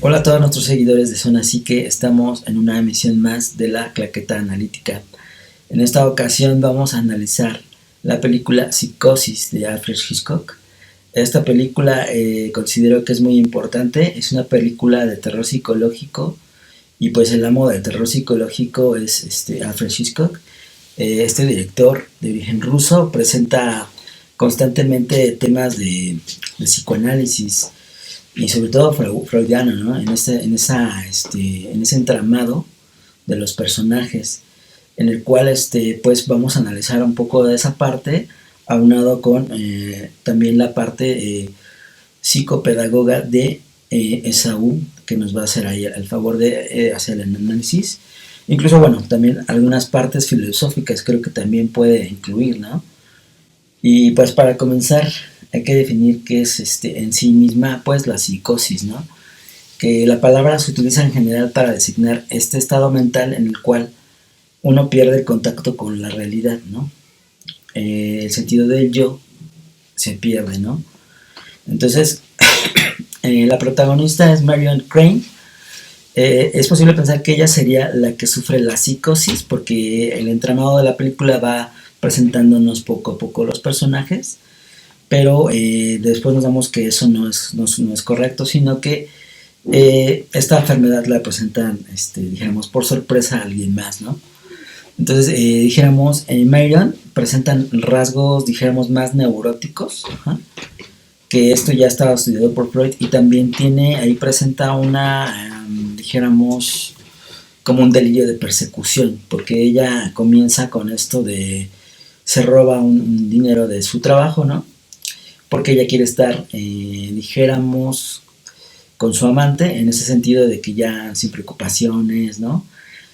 Hola a todos nuestros seguidores de Zona Psique, estamos en una emisión más de la Claqueta Analítica. En esta ocasión vamos a analizar la película Psicosis de Alfred Hitchcock. Esta película considero que es muy importante, es una película de terror psicológico y pues el amo del terror psicológico es Alfred Hitchcock. Este director de origen ruso presenta constantemente temas de psicoanálisis y sobre todo freudiano, ¿no? En ese entramado de los personajes, en el cual pues vamos a analizar un poco de esa parte, aunado con también la parte psicopedagoga de Esaú, que nos va a hacer ahí el favor de hacer el análisis. Incluso, bueno, también algunas partes filosóficas creo que también puede incluir, ¿no? Y pues para comenzar hay que definir qué es en sí misma pues la psicosis, ¿no? Que la palabra se utiliza en general para designar este estado mental en el cual uno pierde el contacto con la realidad, ¿no? El sentido del yo se pierde, ¿no? Entonces, la protagonista es Marion Crane. Es posible pensar que ella sería la que sufre la psicosis porque el entramado de la película va presentándonos poco a poco los personajes, pero después nos damos que eso no es correcto, sino que esta enfermedad la presentan, dijéramos, por sorpresa a alguien más, ¿no? Entonces, dijéramos, en Marion presentan rasgos, dijéramos, más neuróticos, ajá, que esto ya estaba estudiado por Freud y también tiene, ahí presenta una, dijéramos, como un delirio de persecución, porque ella comienza con esto de, se roba un dinero de su trabajo, ¿no? Porque ella quiere estar, dijéramos, con su amante, en ese sentido de que ya sin preocupaciones, ¿no?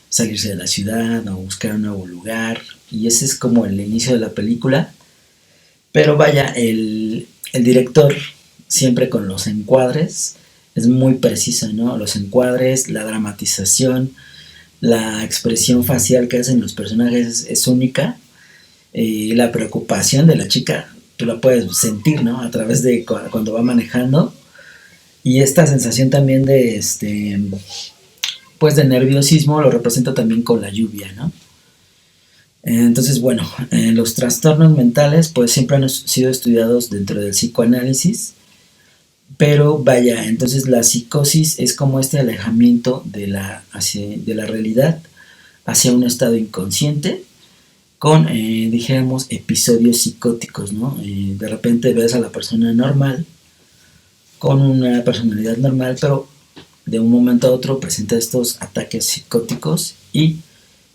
Salirse de la ciudad o buscar un nuevo lugar, y ese es como el inicio de la película. Pero vaya, el director, siempre con los encuadres, es muy preciso, ¿no? Los encuadres, la dramatización, la expresión facial que hacen los personajes es única. La preocupación de la chica, tú la puedes sentir, ¿no? A través de cuando va manejando. Y esta sensación también de, pues de nerviosismo lo representa también con la lluvia, ¿no? Entonces, bueno, los trastornos mentales pues siempre han sido estudiados dentro del psicoanálisis, pero vaya, entonces la psicosis es como este alejamiento de la realidad hacia un estado inconsciente con, dijéramos, episodios psicóticos, ¿no? De repente ves a la persona normal, con una personalidad normal, pero de un momento a otro presenta estos ataques psicóticos y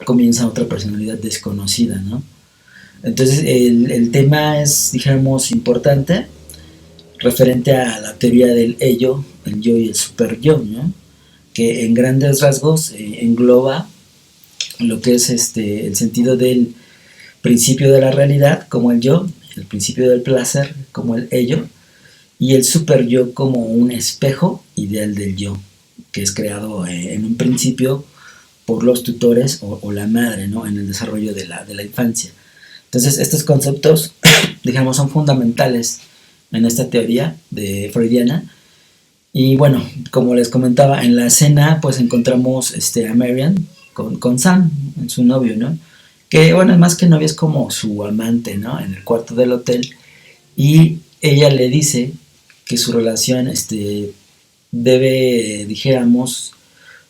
comienza otra personalidad desconocida, ¿no? Entonces el tema es, dijéramos, importante referente a la teoría del ello, el yo y el super yo, ¿no? Que en grandes rasgos engloba lo que es el sentido del principio de la realidad como el yo, el principio del placer como el ello, y el super yo como un espejo ideal del yo, que es creado en un principio por los tutores o la madre, ¿no? En el desarrollo de la infancia. Entonces, estos conceptos, digamos, son fundamentales en esta teoría de freudiana. Y bueno, como les comentaba, en la escena pues encontramos a Marian con Sam, su novio, ¿no? Que bueno, más que novio es como su amante, ¿no? En el cuarto del hotel. Y ella le dice que su relación debe, dijéramos,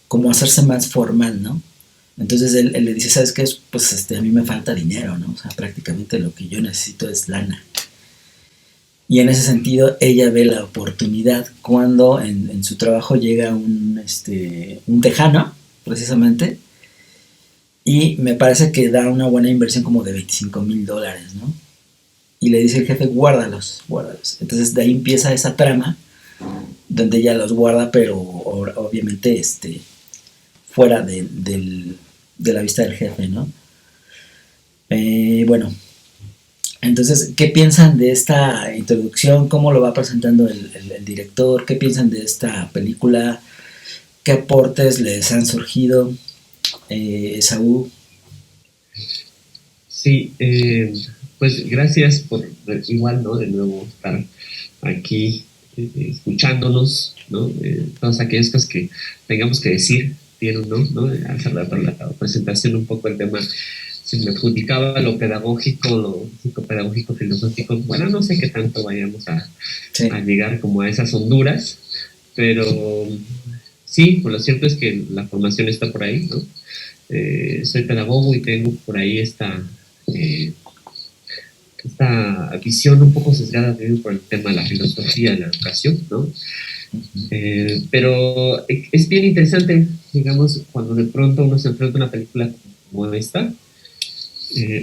como hacerse más formal, ¿no? Entonces él le dice, ¿sabes qué? Pues a mí me falta dinero, ¿no? O sea, prácticamente lo que yo necesito es lana. Y en ese sentido, ella ve la oportunidad cuando en su trabajo llega un tejano, precisamente, y me parece que da una buena inversión como de $25,000, ¿no? Y le dice el jefe, guárdalos, guárdalos. Entonces de ahí empieza esa trama, donde ella los guarda, pero obviamente fuera de la vista del jefe, ¿no? Bueno, entonces, ¿qué piensan de esta introducción? ¿Cómo lo va presentando el director? ¿Qué piensan de esta película? ¿Qué aportes les han surgido? Saúl. Sí, pues gracias por igual, ¿no? De nuevo estar aquí escuchándonos, ¿no? Todas aquellas cosas que tengamos que decir, dieron, ¿no? Hace rato la presentación un poco el tema, si me adjudicaba lo pedagógico, lo psicopedagógico, filosófico, bueno, no sé qué tanto vayamos Sí. a llegar como a esas honduras, pero sí, pues lo cierto es que la formación está por ahí, ¿no? Soy pedagogo y tengo por ahí esta visión un poco sesgada por el tema de la filosofía de la educación, ¿no? Ujú. Pero es bien interesante, digamos, cuando de pronto uno se enfrenta a una película como esta,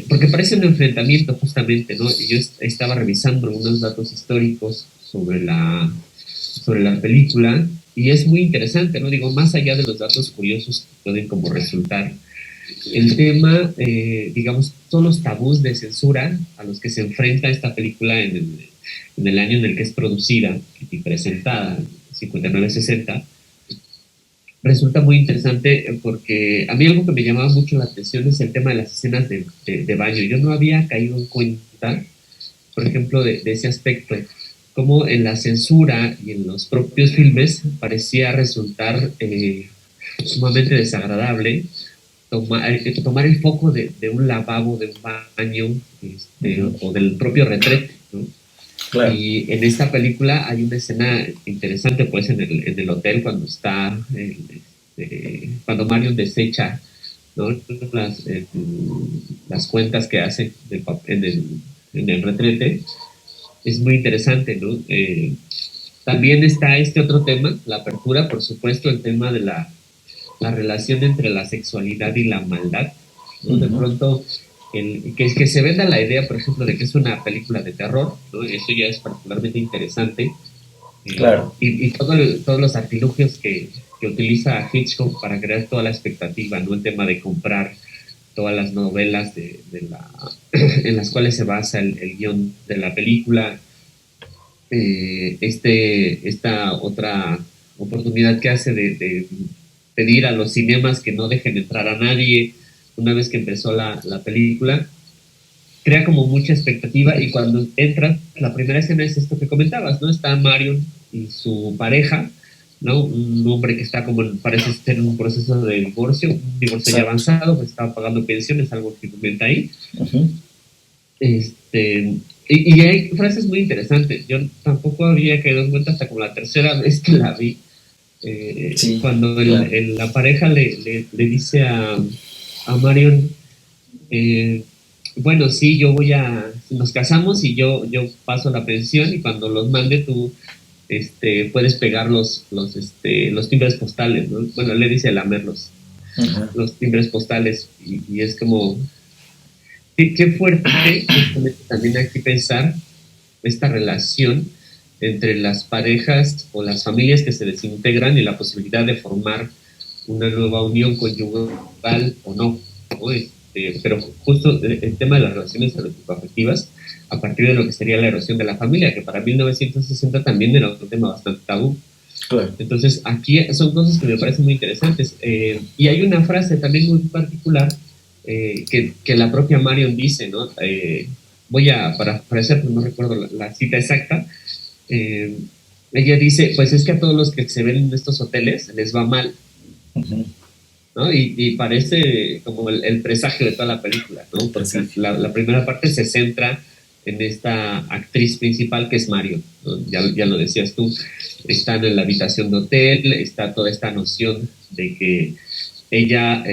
porque parece un enfrentamiento justamente, ¿no? Y yo estaba revisando algunos datos históricos sobre la película y es muy interesante, ¿no? Digo, más allá de los datos curiosos que pueden como resultar, el tema, digamos, son los tabús de censura a los que se enfrenta esta película en el año en el que es producida y presentada, 59-60, resulta muy interesante porque a mí algo que me llamaba mucho la atención es el tema de las escenas de baño. Yo no había caído en cuenta, por ejemplo, de ese aspecto, como en la censura y en los propios filmes parecía resultar sumamente desagradable tomar el foco de un lavabo, de un baño, Ujú. o del propio retrete, ¿no? Claro. Y en esta película hay una escena interesante, pues, en el hotel cuando está, cuando Marion desecha, ¿no? Las cuentas que hace en el retrete, es muy interesante, ¿no? También está este otro tema, la apertura, por supuesto, el tema de la relación entre la sexualidad y la maldad, ¿no? De Ujú. pronto, que se venda la idea, por ejemplo, de que es una película de terror, ¿no? Eso ya es particularmente interesante. Claro. Y todos los artilugios que utiliza Hitchcock para crear toda la expectativa, ¿no? El tema de comprar todas las novelas en las cuales se basa el guión de la película, esta otra oportunidad que hace de pedir a los cinemas que no dejen entrar a nadie una vez que empezó la película, crea como mucha expectativa y cuando entras, la primera escena es esto que comentabas, ¿no? Está Marion y su pareja, ¿no? Un hombre que está como, parece ser en un proceso de divorcio, un divorcio ya Exacto. avanzado, pues estaba pagando pensiones, algo que comenta ahí. Ujú. Y hay frases muy interesantes. Yo tampoco había caído en cuenta hasta como la tercera vez que la vi, Sí, cuando claro. la pareja le dice a Marion, eh, bueno, sí, nos casamos y yo paso la pensión y cuando los mande tú puedes pegar los timbres postales, ¿no? Bueno, le dice a Lamer Ajá. los timbres postales y es como, qué fuerte justamente también hay que pensar esta relación entre las parejas o las familias que se desintegran y la posibilidad de formar una nueva unión conyugal o no, ¿no? Pero justo el tema de las relaciones afectivas a partir de lo que sería la erosión de la familia, que para 1960 también era un tema bastante tabú. Claro. Entonces, aquí son cosas que me parecen muy interesantes. Y hay una frase también muy particular que la propia Marion dice, ¿no? Voy a parafrasear, no recuerdo la cita exacta. Eh, Ella dice, pues es que a todos los que se ven en estos hoteles les va mal, Ujú. ¿no? Y parece como el presagio de toda la película, ¿no? El Porque presagio. la primera parte se centra en esta actriz principal que es Mario, ¿no? Ya lo decías tú, están en la habitación de hotel, está toda esta noción de que ella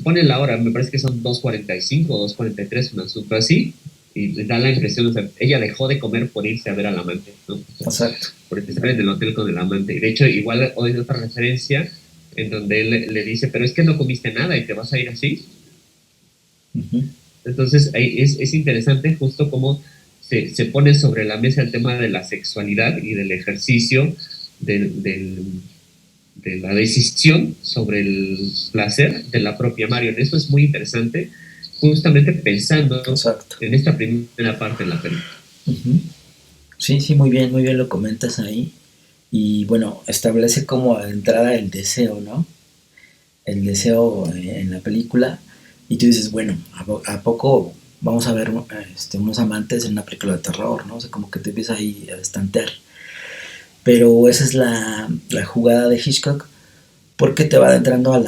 pone la hora, me parece que son 2:45 o 2:43, un asunto así, y da la impresión, o sea, ella dejó de comer por irse a ver al amante, ¿no? Exacto. Porque estar en el hotel con el amante. Y de hecho, igual hoy hay otra referencia en donde él le dice, pero es que no comiste nada y te vas a ir así. Ujú. Entonces, es interesante justo cómo se pone sobre la mesa el tema de la sexualidad y del ejercicio del, del, de la decisión sobre el placer de la propia Marion. Eso es muy interesante, justamente pensando Exacto. en esta primera parte de la película. Ujú. Sí, sí, muy bien lo comentas ahí. Y bueno, establece como de entrada el deseo, ¿no? El deseo en la película. Y tú dices, bueno, ¿a poco vamos a ver unos amantes en una película de terror, ¿no? O sea, como que te empieza ahí a estantear. pero esa es la jugada de Hitchcock, porque te va adentrando a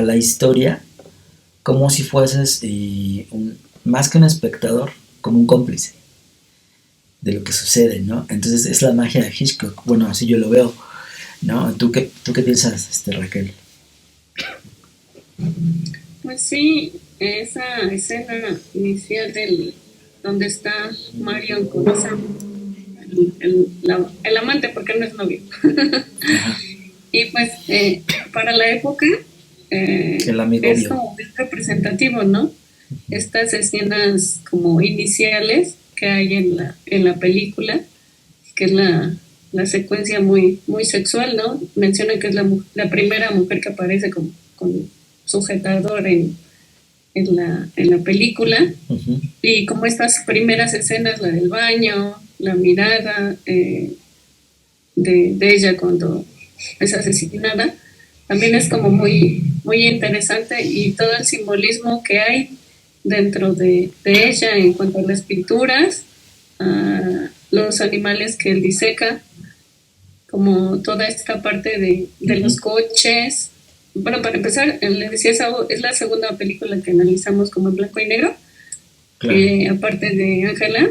la historia como si fueses más que un espectador, como un cómplice de lo que sucede, ¿no? Entonces es la magia de Hitchcock, bueno, así yo lo veo, ¿no? ¿Tú qué piensas, Raquel? Pues sí, esa escena inicial donde está Marion con el amante, porque no es novio. Ajá. Y pues para la época El amigo es vio. como muy representativo, ¿no? Estas escenas como iniciales que hay en la película, que es la secuencia muy, muy sexual, ¿no? Menciona que es la primera mujer que aparece con sujetador en la película, Uh-huh. y como estas primeras escenas, la del baño, la mirada de ella cuando es asesinada, también es como muy, muy interesante, y todo el simbolismo que hay dentro de ella en cuanto a las pinturas, a los animales que él diseca, como toda esta parte de Uh-huh. los coches. Bueno, para empezar, le decía, es la segunda película que analizamos como en blanco y negro, Claro. aparte de Ángela,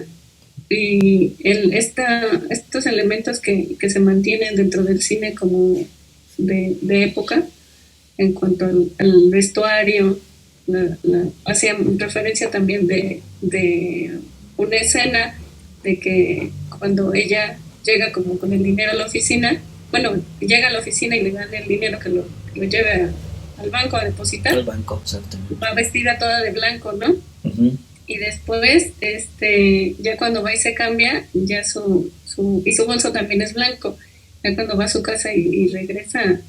y estos elementos que se mantienen dentro del cine como de época, en cuanto al vestuario, hacía referencia también de una escena de que cuando ella llega como con el dinero a la oficina, bueno, llega a la oficina y le dan el dinero que lo lleve al banco a depositar, El banco, exactamente. va vestida toda de blanco, ¿no? Uh-huh. Y después, ya cuando va y se cambia, ya y su bolso también es blanco. Ya cuando va a su casa y regresa,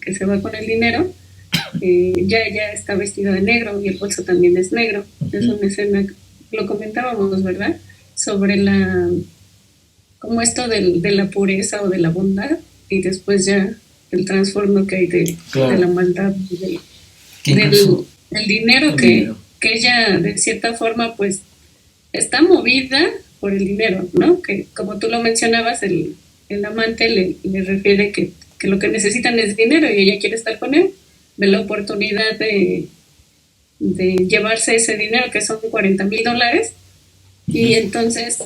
que se va con el dinero, ya está vestido de negro y el bolso también es negro. Uh-huh. Es una escena, lo comentábamos, ¿verdad? Sobre como esto de la pureza o de la bondad, y después ya el transformo que hay Claro. de la maldad, Que incluso del dinero el que, dinero. que ella de cierta forma pues está movida por el dinero, ¿no? Que como tú lo mencionabas, el amante le refiere que lo que necesitan es dinero y ella quiere estar con él, ve la oportunidad de llevarse ese dinero, que son $40,000, y entonces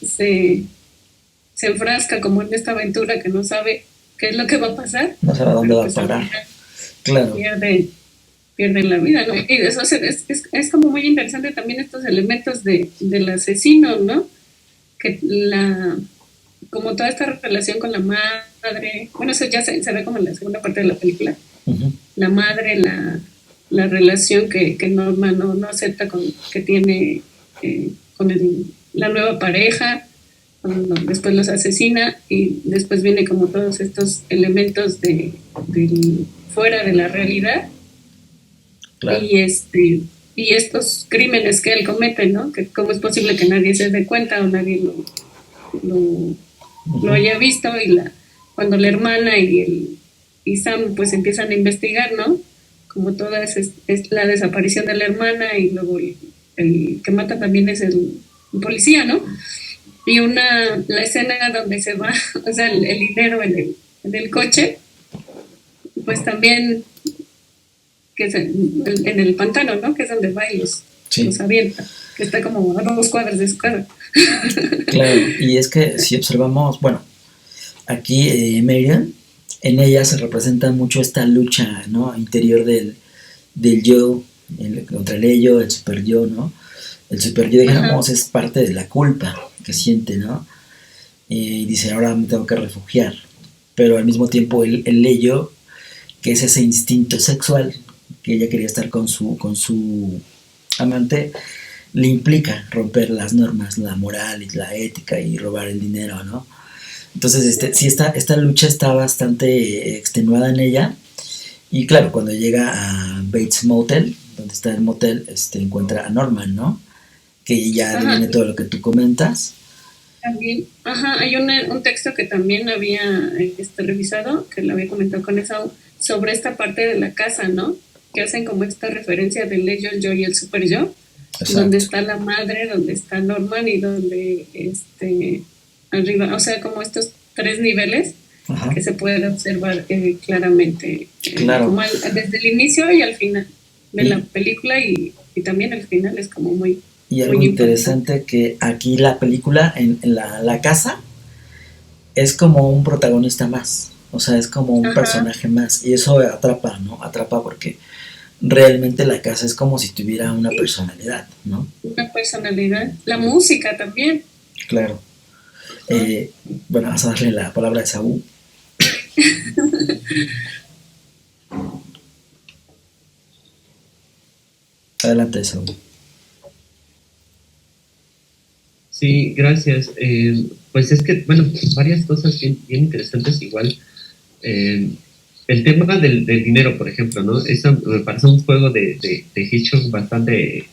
se enfrasca como en esta aventura que no sabe qué es lo que va a pasar, No sabe a dónde pero va a pues al parar. final Claro. pierden la vida, ¿no? Y eso es como muy interesante también estos elementos del asesino, ¿no? Que como toda esta relación con la madre, bueno, eso ya se ve como en la segunda parte de la película, Uh-huh. la madre, la relación que Norma no acepta que tiene con la nueva pareja, cuando después los asesina, y después viene como todos estos elementos fuera de la realidad, Claro. y estos crímenes que él comete, ¿no? Que cómo es posible que nadie se dé cuenta o nadie lo haya visto, y cuando la hermana y Sam pues empiezan a investigar, ¿no? Como toda es la desaparición de la hermana, y luego el que mata también es el policía, ¿no? Y la escena donde se va, o sea, el dinero en el coche, pues también que es en el pantano, ¿no? Que es donde va y los avienta, que está como a 2 cuadras de su casa. Claro, y es que si observamos, bueno, aquí Marion, en ella se representa mucho esta lucha, ¿no? Interior del yo, contra el ello, el super yo, ¿no? El super yo, digamos, es parte de la culpa que siente, ¿no? Y dice, ahora me tengo que refugiar, pero al mismo tiempo el ello, que es ese instinto sexual, que ella quería estar con su amante, le implica romper las normas, la moral y la ética y robar el dinero, ¿no? Entonces, sí, esta lucha está bastante extenuada en ella. Y claro, cuando llega a Bates Motel, donde está el motel, encuentra a Norman, ¿no? Que ya viene todo lo que tú comentas. También, hay un texto que también había revisado, que lo había comentado con eso, sobre esta parte de la casa, ¿no? Que hacen como esta referencia del ello, el yo y el super yo. Exacto. Donde está la madre, donde está Norman, y donde arriba, o sea, como estos tres niveles Ajá, que se puede observar claramente, claro. como desde el inicio y al final de la Y, película y también el final es como muy, y algo muy impactante. interesante que aquí la película, en la casa, es como un protagonista más. O sea, es como un Ajá, personaje más. Y eso atrapa, ¿no? Atrapa porque realmente la casa es como si tuviera una y personalidad, ¿no? una personalidad. La música también, Claro. ¿no? Eh, bueno, vamos a darle la palabra a Saúl. Adelante, Saúl. Sí, gracias. Pues es que, bueno, varias cosas bien interesantes igual. Eh, el tema del dinero, por ejemplo, ¿no? Eso me parece un juego de Hitchcock bastante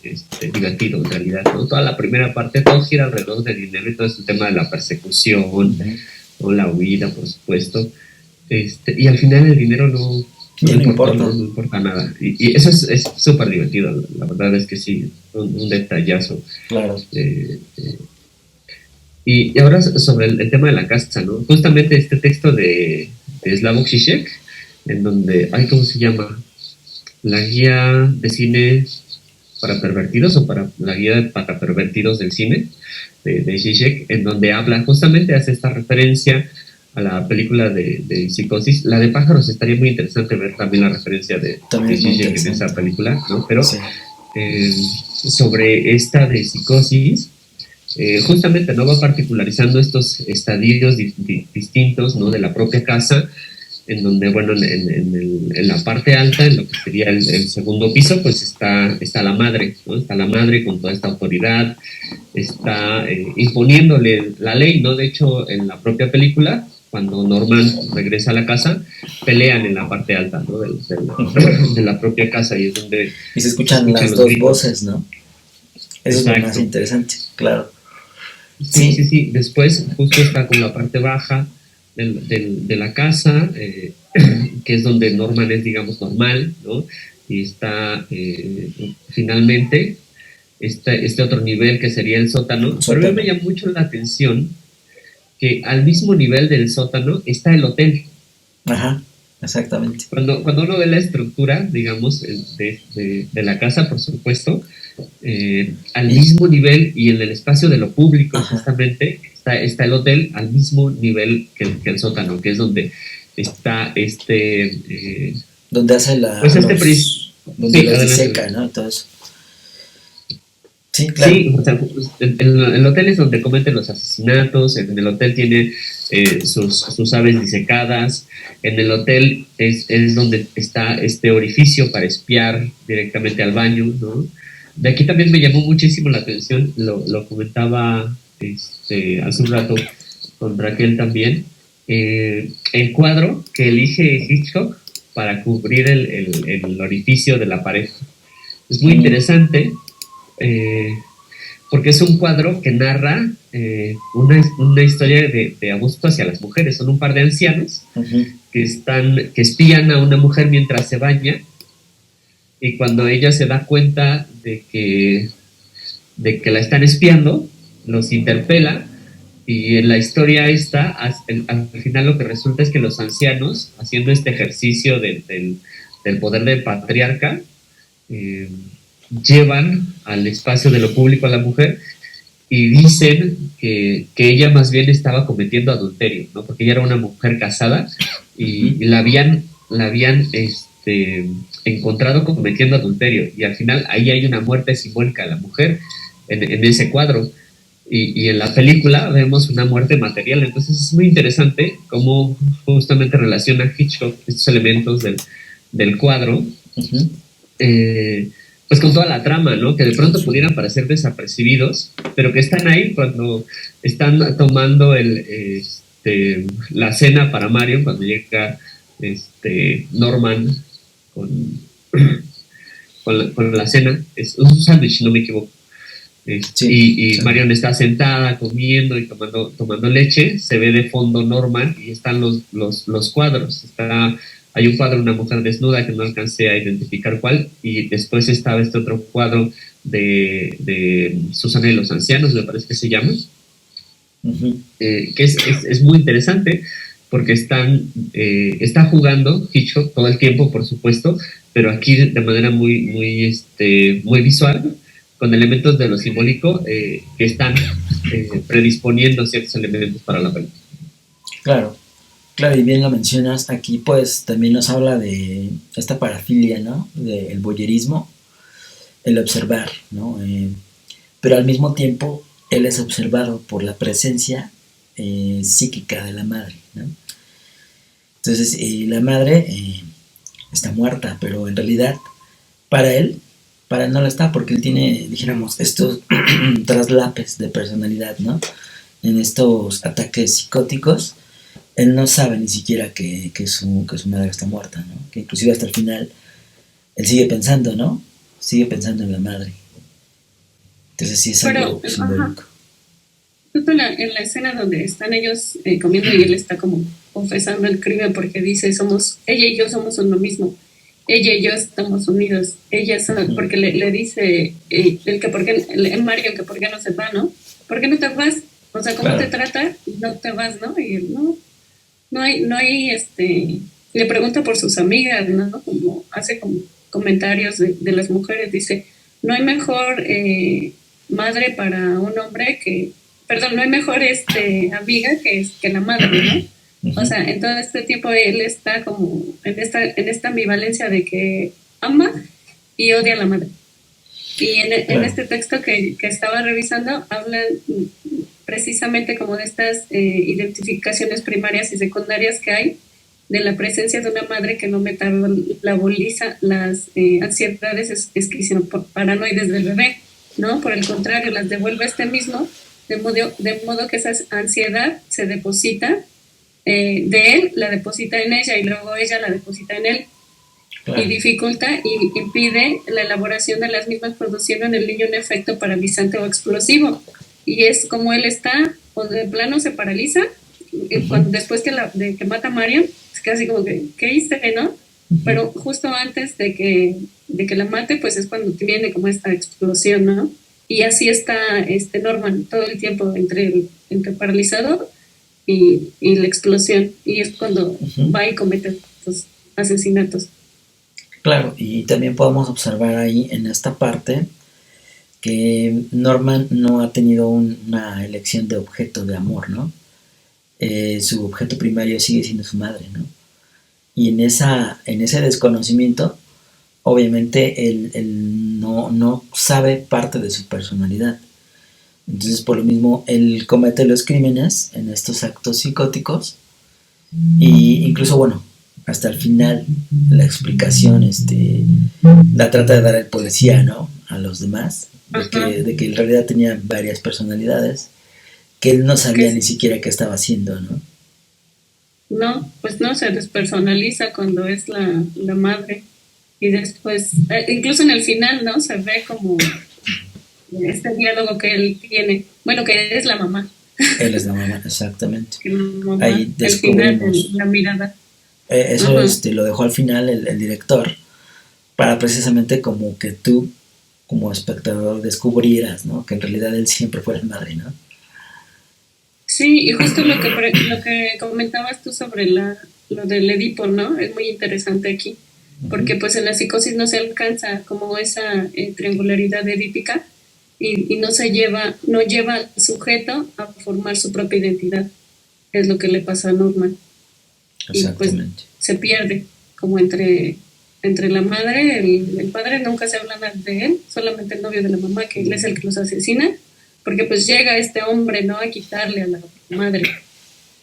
divertido, en realidad, ¿no? Toda la primera parte, todo gira alrededor del dinero y todo es el tema de la persecución, Uh-huh. ¿no? La huida, por supuesto. Y al final el dinero no Ya no importó, importa. no importa nada. Y eso es súper divertido, la verdad es que sí, un detallazo. Claro. Y ahora sobre el tema de la casa, ¿no? Justamente este texto de Slavoj Žižek, en donde, ay, ¿cómo se llama? La guía de cine para pervertidos o para la guía para pervertidos del cine de Žižek, en donde habla, justamente hace esta referencia a la película de Psicosis. La de pájaros estaría muy interesante ver también la referencia También de es muy Žižek en esa interesante. película, ¿no? Pero Sí. eh, sobre esta de Psicosis, justamente no va particularizando estos estadios distintos, ¿no? De la propia casa, en donde, bueno, en la parte alta, en lo que sería el segundo piso, pues está la madre, ¿no? Está la madre con toda esta autoridad, está imponiéndole la ley, ¿no? De hecho, en la propia película, cuando Norman regresa a la casa, pelean en la parte alta, ¿no? Uh-huh. De la propia casa y es donde Y se se escuchan escuchan las los dos gritos. voces, ¿no? Eso es lo más Exacto. interesante, claro. Sí, sí, Sí, sí. Después justo está con la parte baja de la casa, que es donde Norman es, digamos, normal, ¿no? Y está finalmente este otro nivel que sería el sótano. Pero a mí me sótano. llama mucho la atención que al mismo nivel del sótano está el hotel. Ajá, exactamente. Cuando uno ve la estructura, digamos, de la casa, por supuesto, al Y, mismo nivel y en el espacio de lo público, ajá, justamente, está el hotel al mismo nivel que el sótano, que es donde está donde hace pues donde sí, los adelante. diseca, ¿no? Y todo eso. Sí, claro. Sí, o sea, el hotel es donde cometen los asesinatos, en el hotel tiene sus aves disecadas, en el hotel es donde está este orificio para espiar directamente al baño, ¿no? De aquí también me llamó muchísimo la atención, lo comentaba hace un rato con Raquel también, el cuadro que elige Hitchcock para cubrir el orificio de la pared. Es muy Mm, interesante eh, porque es un cuadro que narra una historia de abuso hacia las mujeres. Son un par de ancianos ujú. que espían a una mujer mientras se baña y cuando ella se da cuenta de que la están espiando, los interpela y en la historia esta, al final lo que resulta es que los ancianos, haciendo este ejercicio del poder del patriarca, eh, llevan al espacio de lo público a la mujer y dicen que ella más bien estaba cometiendo adulterio, ¿no? Porque ella era una mujer casada Ujú. y la habían encontrado cometiendo adulterio y al final ahí hay una muerte simbólica de la mujer en ese cuadro. Y en la película vemos una muerte material, entonces es muy interesante cómo justamente relaciona Hitchcock estos elementos del cuadro Ujú. eh, pues con toda la trama, ¿no? Que de pronto pudieran parecer desapercibidos, pero que están ahí cuando están tomando la cena para Mario, cuando llega Norman con, con la cena, es un sándwich, si no me equivoco. Sí, Y Marion está sentada comiendo y tomando leche, se ve de fondo Norman y están los cuadros. Hay un cuadro de una mujer desnuda que no alcancé a identificar cuál, y después estaba este otro cuadro de Susana y los ancianos, me parece que se llama, Ujú. que es muy interesante porque está jugando Hitchcock todo el tiempo, por supuesto, pero aquí de manera muy visual, con elementos de lo simbólico que están predisponiendo ciertos elementos para la película. Claro, claro, y bien lo mencionas, aquí pues también nos habla de esta parafilia, ¿no? Del voyerismo, el observar, ¿no? Pero al mismo tiempo él es observado por la presencia psíquica de la madre, ¿no? Entonces la madre está muerta, pero en realidad para él, para él no lo está, porque él tiene, dijéramos, estos traslapes de personalidad, ¿no? En estos ataques psicóticos, él no sabe ni siquiera que su madre está muerta, ¿no? Que inclusive hasta el final él sigue pensando, ¿no? Sigue pensando en la madre. Entonces sí es Pero, algo ajá, simbólico. justo en la escena donde están ellos comiendo y él está como confesando el crimen porque dice, ella y yo somos uno mismo, ella y yo estamos unidos, Ujú. porque le dice el que por qué, Mario que por qué no se va, ¿no? ¿Por qué no te vas? O sea, ¿cómo te Claro, trata? Y no te vas, ¿no? Y él, no hay, le pregunta por sus amigas, ¿no? Como hace como comentarios de las mujeres, dice, no hay mejor madre para un hombre perdón, no hay mejor amiga que la madre, ¿no? O ujú, sea, en todo este tiempo él está como en esta ambivalencia de que ama y odia a la madre. Y en claro, este texto que estaba revisando, hablan precisamente como de estas identificaciones primarias y secundarias que hay de la presencia de una madre que no metaboliza las ansiedades paranoides del bebé, ¿no? Por el contrario, las devuelve este mismo, de modo que esa ansiedad se deposita de él, la deposita en ella y luego ella la deposita en él y claro, dificulta y impide la elaboración de las mismas, produciendo en el niño un efecto paralizante o explosivo. Y es como él está, o de plano se paraliza, ujú, después de que mata a Marion, es casi como que, ¿qué hice, no? ujú, Pero justo antes de que la mate, pues es cuando viene como esta explosión, ¿no? Y así está Norman todo el tiempo entre paralizado y la explosión. Y es cuando ujú. va y comete estos asesinatos. Claro, y también podemos observar ahí en esta parte que Norman no ha tenido una elección de objeto de amor, ¿no? Su objeto primario sigue siendo su madre, ¿no? Y en ese desconocimiento, obviamente él no sabe parte de su personalidad. Entonces, por lo mismo, él comete los crímenes en estos actos psicóticos y incluso, bueno, hasta el final la explicación la trata de dar el policía, ¿no? A los demás, Ajá, de que en realidad tenía varias personalidades, que él no que sabía ni siquiera qué estaba haciendo, ¿no? no, pues no, se despersonaliza cuando es la madre. Y después, incluso en el final, ¿no? Se ve como este diálogo que él tiene. Bueno, que es la mamá. Él es la mamá, exactamente. Que la mamá, Ahí el final, descubrimos, la mirada. eso Ajá. lo dejó al final el director, para precisamente como que tú, como espectador, descubrieras, ¿no? Que en realidad él siempre fue el madre, ¿no? Sí, y justo lo que comentabas tú sobre lo del Edipo, ¿no? Es muy interesante aquí, Ujú. porque pues en la psicosis no se alcanza como esa triangularidad edípica y no lleva al sujeto a formar su propia identidad, es lo que le pasa a Norman. Y pues Exactamente. se pierde como entre la madre, el padre nunca se habla nada de él, solamente el novio de la mamá, que él es el que los asesina, porque pues llega este hombre, ¿no? A quitarle a la madre.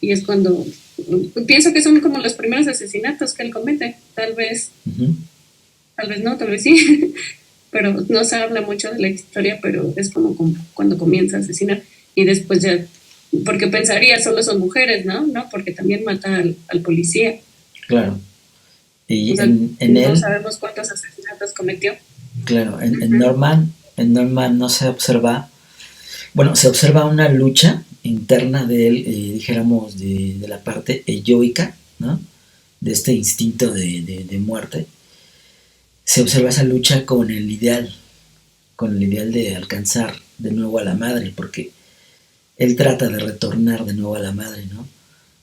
Y es cuando pienso que son como los primeros asesinatos que él comete, Ujú. tal vez no, tal vez sí, pero no se habla mucho de la historia, pero es como cuando comienza a asesinar y después ya, porque pensaría solo son mujeres, ¿no? No, porque también mata al policía. Claro. O Y sea, en no él, sabemos cuántos asesinatos cometió. claro, Ujú. En Norman no se observa, bueno, se observa una lucha interna de él, dijéramos, de la parte eyoica, ¿no? De este instinto de muerte. Se observa esa lucha con el ideal de alcanzar de nuevo a la madre, porque él trata de retornar de nuevo a la madre, ¿no?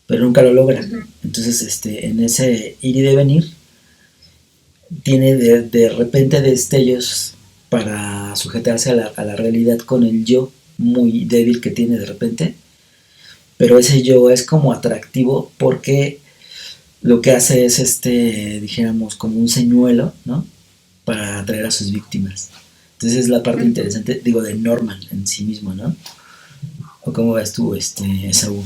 Pero nunca lo logra. Ujú. Entonces, en ese ir y devenir, tiene de repente destellos para sujetarse a la realidad con el yo muy débil que tiene de repente, pero ese yo es como atractivo porque lo que hace es dijéramos, como un señuelo, ¿no? Para atraer a sus víctimas. Entonces es la parte Ujú. interesante, digo, de Norman en sí mismo, ¿no? ¿O cómo ves tú, Esaú?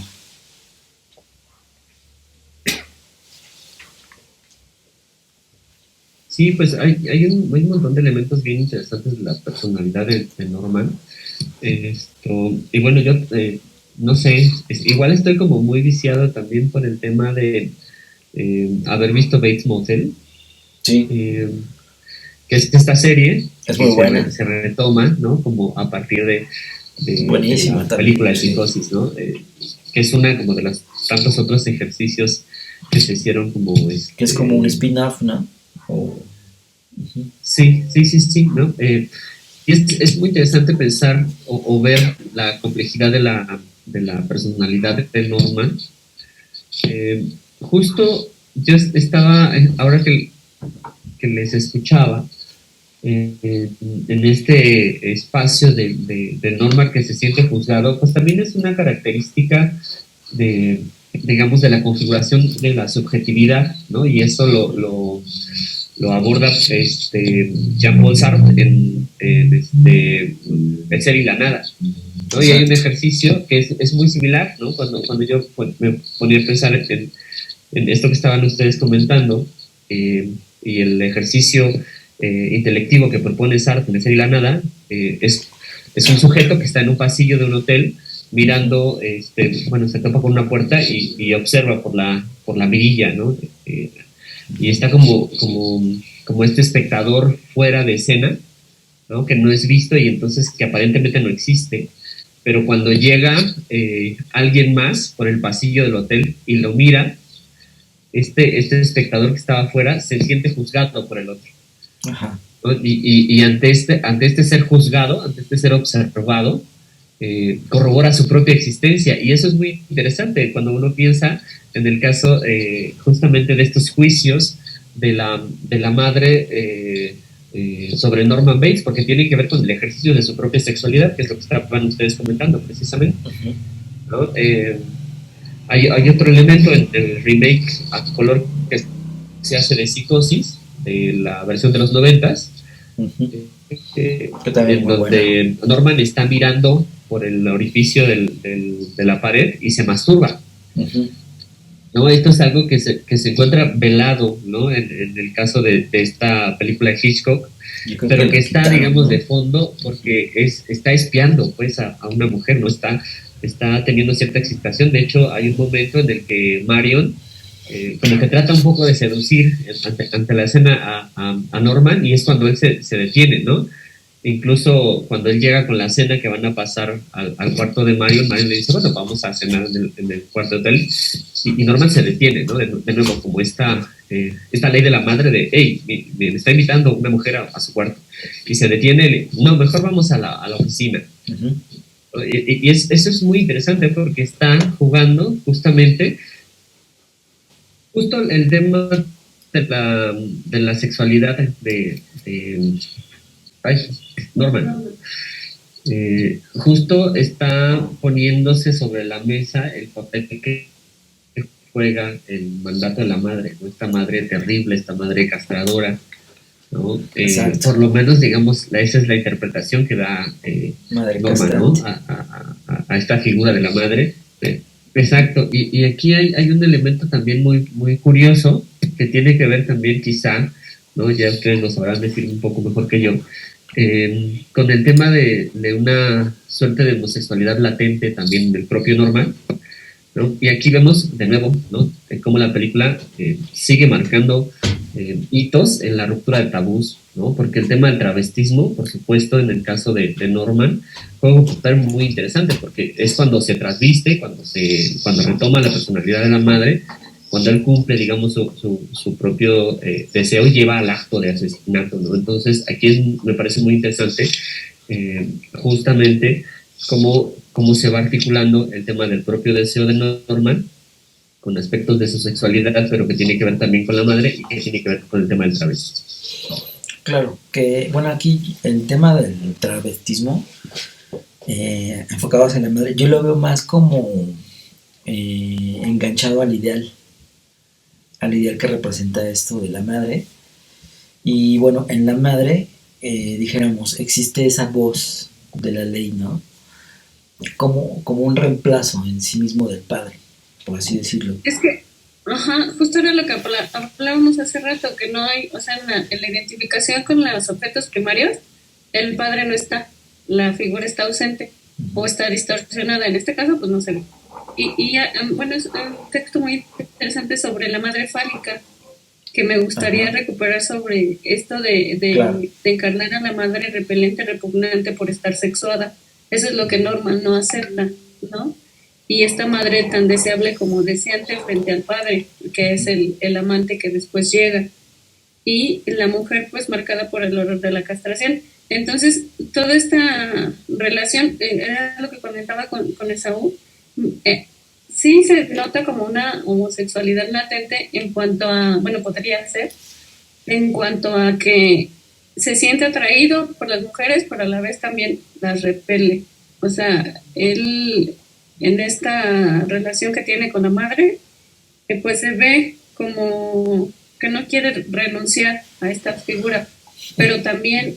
Sí, pues hay un montón de elementos bien interesantes de la personalidad de Norman. Y bueno, yo no sé, igual estoy como muy viciado también por el tema de haber visto Bates Motel, Sí, eh, que es esta serie es que muy buena, se retoma, ¿no? Como a partir de buenísima la también, película de sí. Psicosis, ¿no? Que es una como de los tantos otros ejercicios que se hicieron como Que es como un spin-off, ¿no? O, uh-huh. sí, ¿no? Y es muy interesante pensar o ver la complejidad de la personalidad de Norman. Justo yo estaba, ahora que les escuchaba, en este espacio de Norman que se siente juzgado, pues también es una característica de, digamos, de la configuración de la subjetividad, ¿no? Y eso lo aborda Jean-Paul Sartre El ser y la nada, ¿no? Y hay un Exacto. ejercicio que es muy similar, ¿no? Cuando yo me ponía a pensar en esto que estaban ustedes comentando, y el ejercicio intelectivo que propone Sartre en El ser y la nada, es un sujeto que está en un pasillo de un hotel mirando, bueno, se topa con una puerta y observa por la mirilla, ¿no? Y está como este espectador fuera de escena, ¿no? Que no es visto y entonces que aparentemente no existe, pero cuando llega alguien más por el pasillo del hotel y lo mira, este espectador que estaba afuera se siente juzgado por el otro, Ajá. ¿no? Y ante este ser juzgado, ante este ser observado, corrobora su propia existencia. Y eso es muy interesante cuando uno piensa en el caso justamente de estos juicios de la madre sobre Norman Bates, porque tiene que ver con el ejercicio de su propia sexualidad, que es lo que estaban ustedes comentando precisamente, Uh-huh. ¿no? Hay otro elemento en el remake a color que se hace de Psicosis, de la versión de los noventas, Uh-huh. Que también en muy buena. donde Norman está mirando por el orificio de la pared y se masturba. Uh-huh. ¿No? Esto es algo que se encuentra velado, ¿no? En el caso de esta película de Hitchcock, Yo creo que pero que lo está, quitaron, digamos, de ¿no? fondo porque está espiando pues a una mujer, ¿no? Está teniendo cierta excitación. De hecho, hay un momento en el que Marion como que trata un poco de seducir ante la escena a Norman, y es cuando él se detiene, ¿no? Incluso cuando él llega con la cena que van a pasar al cuarto de Marion, Marion le dice, bueno, vamos a cenar en el cuarto de hotel, y Norman se detiene, ¿no? De nuevo, como esta ley de la madre de, hey, me está invitando una mujer a su cuarto, y se detiene, no, mejor vamos a la oficina. Uh-huh. Eso es muy interesante porque está jugando justamente justo el tema de la sexualidad ay, Norman. Justo está poniéndose sobre la mesa el papel que juega el mandato de la madre, ¿no? Esta madre terrible, esta madre castradora, ¿no? Exacto. Por lo menos, digamos, esa es la interpretación que da Madre Norman, ¿no? castrante. A esta figura de la madre. Exacto, y aquí hay un elemento también muy, muy curioso que tiene que ver también quizá, ¿no? Ya ustedes lo sabrán decir un poco mejor que yo, con el tema de una suerte de homosexualidad latente también del propio Norman, ¿no? Y aquí vemos de nuevo, ¿no? Cómo la película sigue marcando hitos en la ruptura de tabús, ¿no? Porque el tema del travestismo, por supuesto, en el caso de Norman, juega un papel muy interesante, porque es cuando se trasviste, cuando retoma la personalidad de la madre, cuando él cumple, digamos, su propio deseo y lleva al acto de asesinato, ¿no? Entonces, aquí me parece muy interesante justamente cómo se va articulando el tema del propio deseo de Norman con aspectos de su sexualidad, pero que tiene que ver también con la madre y que tiene que ver con el tema del travesti. Claro, que bueno, aquí el tema del travestismo, enfocados en la madre, yo lo veo más como enganchado al ideal que representa esto de la madre. Y bueno, en la madre, dijéramos, existe esa voz de la ley, ¿no? Como un reemplazo en sí mismo del padre, por así decirlo. Es que, ajá, justo era lo que hablábamos hace rato, que no hay, o sea, en la identificación con los objetos primarios, el padre no está, la figura está ausente o está distorsionada. En este caso, pues no se ve. Bueno, es un texto muy interesante sobre la madre fálica, que me gustaría Ajá, recuperar sobre esto claro. de encarnar a la madre repelente, repugnante por estar sexuada. Eso es lo que Norman no acepta, ¿no? Y esta madre tan deseable como deseante frente al padre, que es el amante que después llega, y la mujer pues marcada por el horror de la castración. Entonces, toda esta relación, era lo que comentaba con Esaú, eh, sí se nota como una homosexualidad latente en cuanto a, bueno, podría ser, en cuanto a que se siente atraído por las mujeres, pero a la vez también las repele. O sea, él en esta relación que tiene con la madre, pues se ve como que no quiere renunciar a esta figura, pero también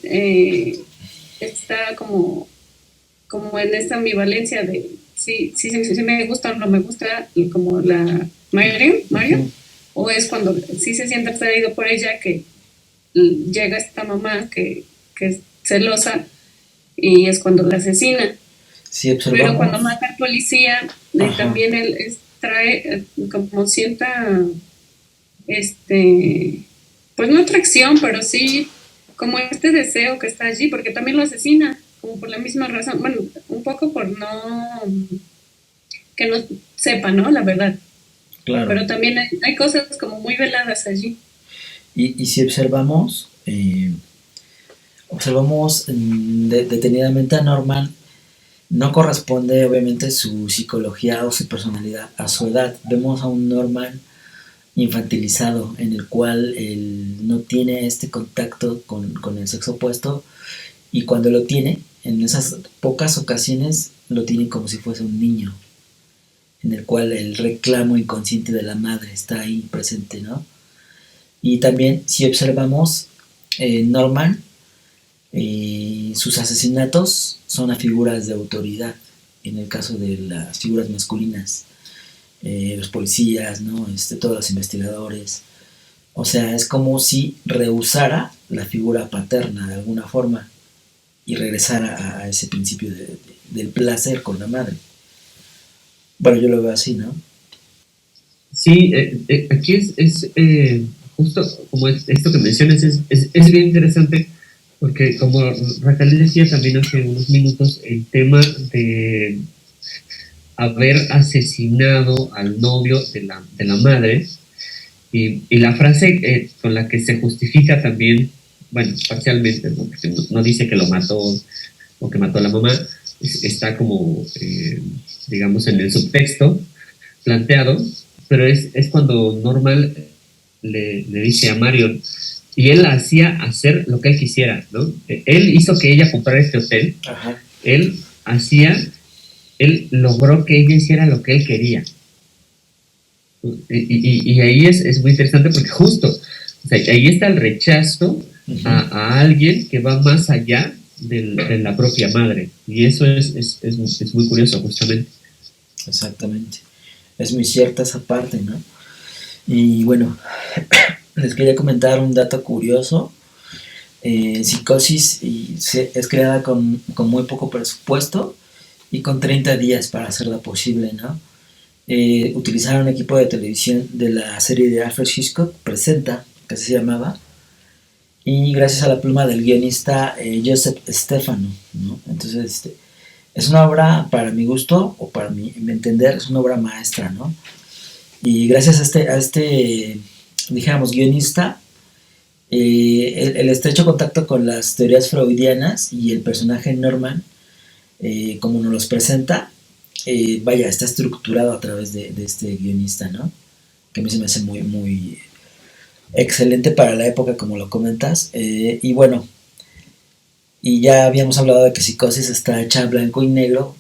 está como en esta ambivalencia de sí me gusta o no me gusta, y como la Mario, Uh-huh. o es cuando sí se siente atraído por ella que llega esta mamá que es celosa y es cuando la asesina. Si Pero cuando observamos, mata al policía, ajá, también él trae como sienta, este, pues no atracción, pero sí como este deseo que está allí, porque también lo asesina, como por la misma razón, bueno, un poco por que no sepa, ¿no? La verdad. claro. Pero también hay cosas como muy veladas allí. Y si observamos detenidamente a Norman, no corresponde obviamente su psicología o su personalidad a su edad. Vemos a un Norman infantilizado en el cual él no tiene este contacto con el sexo opuesto, y cuando lo tiene, en esas pocas ocasiones lo tiene como si fuese un niño, en el cual el reclamo inconsciente de la madre está ahí presente, ¿no? Y también si observamos, Norman, sus asesinatos son a figuras de autoridad, en el caso de las figuras masculinas, los policías, ¿no? Todos los investigadores. O sea, es como si rehusara la figura paterna de alguna forma y regresara a ese principio del placer con la madre. Bueno, yo lo veo así, ¿no? Sí, aquí justo como esto que mencionas es bien interesante porque como Raquel decía también hace unos minutos, el tema de haber asesinado al novio de la madre y la frase con la que se justifica también, bueno, parcialmente, ¿no? Porque no dice que lo mató o que mató a la mamá, está como, digamos, en el subtexto planteado, pero es cuando Normal le dice a Marion, y él la hacía hacer lo que él quisiera, ¿no? Él hizo que ella comprara este hotel, Ajá. él hacía, él logró que ella hiciera lo que él quería. Y ahí es muy interesante porque justo, o sea, ahí está el rechazo Uh-huh. a alguien que va más allá de la propia madre. Y eso es muy curioso, justamente. Exactamente. Es muy cierta esa parte, ¿no? Y bueno, les quería comentar un dato curioso. Psicosis es creada con muy poco presupuesto y con 30 días para hacerla posible, ¿no? Utilizaron un equipo de televisión de la serie de Alfred Hitchcock, Presenta, que así se llamaba, y gracias a la pluma del guionista Joseph Stefano, ¿no? Entonces, es una obra, para mi gusto, o para mi entender, es una obra maestra, ¿no? Y gracias dijéramos, guionista, el estrecho contacto con las teorías freudianas y el personaje Norman como nos los presenta, vaya, está estructurado a través de este guionista, ¿no? Que a mí se me hace muy, muy excelente para la época, como lo comentas. Y bueno, y ya habíamos hablado de que Psicosis está hecha blanco y negro,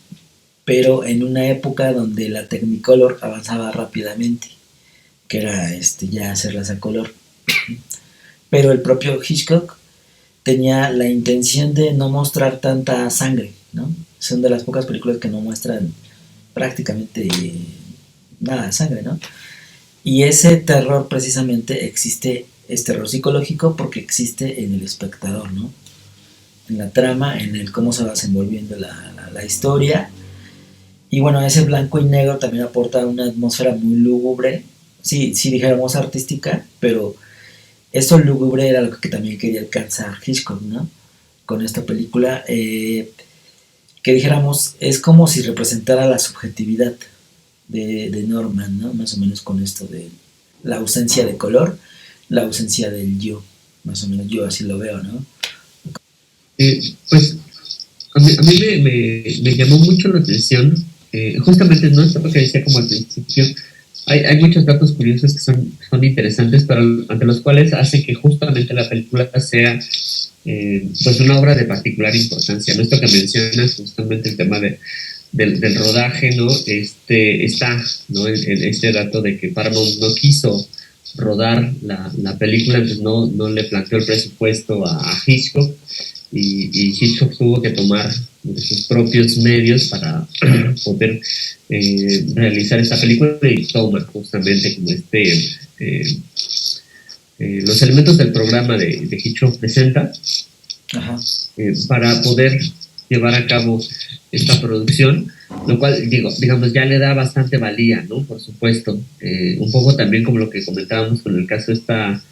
pero en una época donde la Technicolor avanzaba rápidamente, que era ya hacerlas a color. Pero el propio Hitchcock tenía la intención de no mostrar tanta sangre, ¿no? Son de las pocas películas que no muestran prácticamente nada de sangre, ¿no? Y ese terror precisamente existe, es terror psicológico porque existe en el espectador, ¿no? En la trama, en el cómo se va desenvolviendo la historia. Y bueno, ese blanco y negro también aporta una atmósfera muy lúgubre, sí, sí dijéramos artística, pero eso lúgubre era lo que también quería alcanzar Hitchcock, ¿no? Con esta película, que dijéramos, es como si representara la subjetividad de Norman, ¿no? Más o menos con esto de la ausencia de color, la ausencia del yo, más o menos yo así lo veo, ¿no? Pues a mí me llamó mucho la atención, justamente, ¿no? Esto que decía como al principio, hay muchos datos curiosos que son interesantes, pero ante los cuales hace que justamente la película sea pues una obra de particular importancia, ¿no? Esto que mencionas, justamente el tema del rodaje, ¿no? Está, ¿no? Este dato de que Paramount no quiso rodar la película, entonces no le planteó el presupuesto a Hitchcock, y Hitchcock tuvo que tomar de sus propios medios para poder realizar esta película, y toma justamente como los elementos del programa de Hitchcock presenta. Ajá. Para poder llevar a cabo esta producción, lo cual, digamos, ya le da bastante valía, ¿no? Por supuesto. Un poco también como lo que comentábamos con el caso de esta